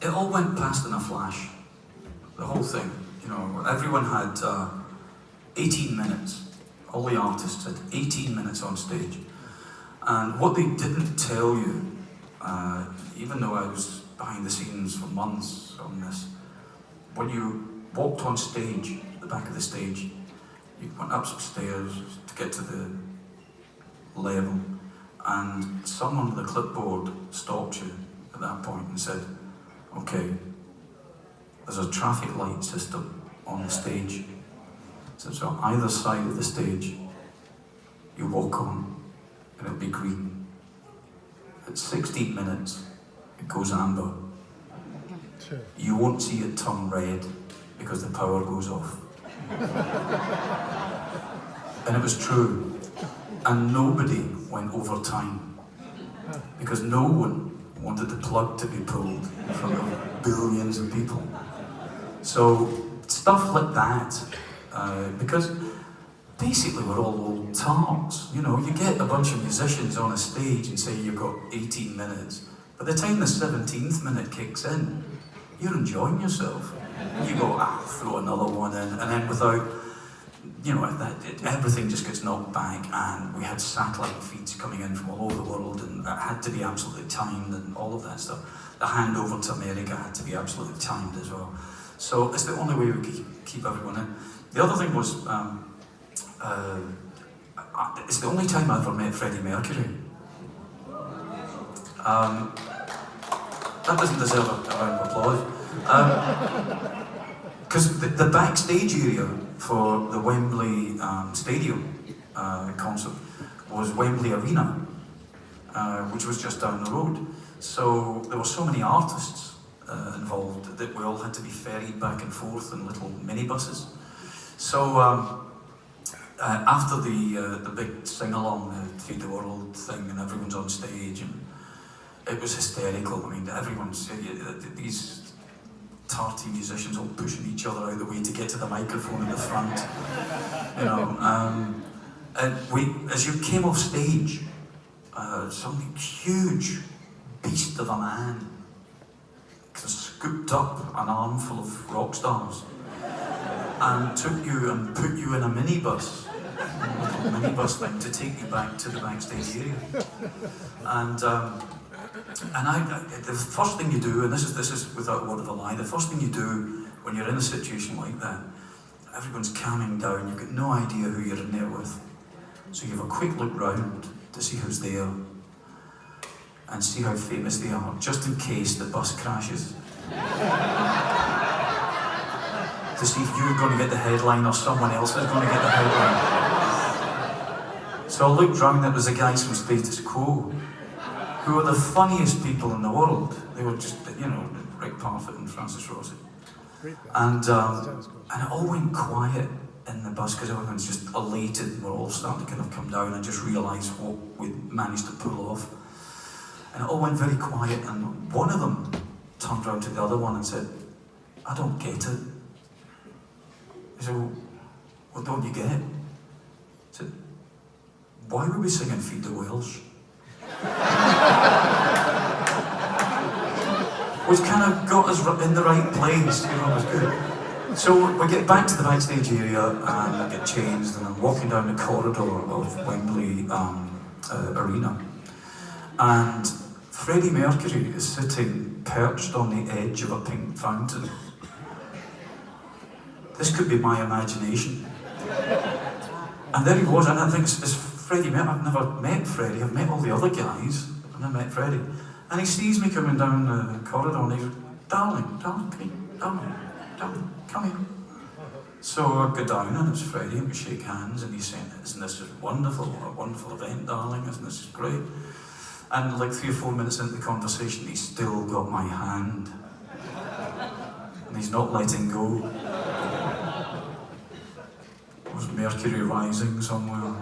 It all went past in a flash. The whole thing. You know, everyone had 18 minutes. All the artists had 18 minutes on stage. And what they didn't tell you, even though I was behind the scenes for months on this, when you walked on stage, the back of the stage, you went up some stairs to get to the level, and someone with a clipboard stopped you at that point and said, okay, there's a traffic light system on the stage. So on either side of the stage, you walk on, and it'll be green. At 16 minutes, it goes amber. You won't see it turn red because the power goes off. And it was true. And nobody went over time because no one wanted the plug to be pulled from the billions of people. So stuff like that, because basically we're all old tarts. You know, you get a bunch of musicians on a stage and say you've got 18 minutes. By the time the 17th minute kicks in, you're enjoying yourself. You go, throw another one in, and then without, you know, everything just gets knocked back, and we had satellite feeds coming in from all over the world, and it had to be absolutely timed, and all of that stuff. The handover to America had to be absolutely timed as well. So it's the only way we could keep everyone in. The other thing was, it's the only time I ever met Freddie Mercury. That doesn't deserve a round of applause. Because the backstage area for the Wembley Stadium concert was Wembley Arena, which was just down the road. So there were so many artists involved that we all had to be ferried back and forth in little minibuses. So after the big sing-along, the Feed the World thing, and everyone's on stage, and it was hysterical. I mean, everyone's, these tarty musicians all pushing each other out of the way to get to the microphone in the front. You know, and as you came off stage, some huge beast of a man scooped up an armful of rock stars and took you and put you in a minibus, thing to take you back to the backstage area. And the first thing you do, and this is without a word of a lie, the first thing you do when you're in a situation like that, everyone's calming down, you've got no idea who you're in there with. So you have a quick look round to see who's there and see how famous they are, just in case the bus crashes. To see if you're going to get the headline or someone else is going to get the headline. So I looked round, there was the guys from Status Quo, who were the funniest people in the world. They were just, you know, Rick Parfitt and Francis Rossi. And it all went quiet in the bus because everyone's just elated, and we're all starting to kind of come down and just realise what we managed to pull off. And it all went very quiet, and one of them turned round to the other one and said, I don't get it. He said, well, what don't you get? I said, why were we singing Feed the Welsh? Which kind of got us in the right place, you know, it was good. So we get back to the backstage area and I get changed, and I'm walking down the corridor of Wembley Arena. And Freddie Mercury is sitting perched on the edge of a pink fountain. This could be my imagination. And there he was, and I think it's Freddie Mercury. I've never met Freddie, I've met all the other guys, I've never met Freddie. And he sees me coming down the corridor and he's, darling, come here, darling, come here. So I go down and it's Freddie and we shake hands and he's saying, isn't this wonderful, what a wonderful event, darling, isn't this great? And like 3 or 4 minutes into the conversation, he's still got my hand. And he's not letting go. Was Mercury rising somewhere?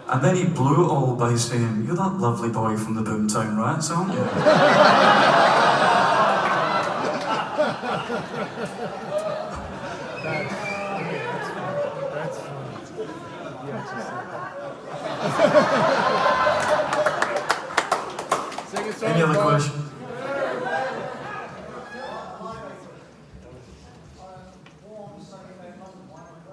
And then he blew it all by saying, you're that lovely boy from the Boomtown Rats, aren't you? Any other questions?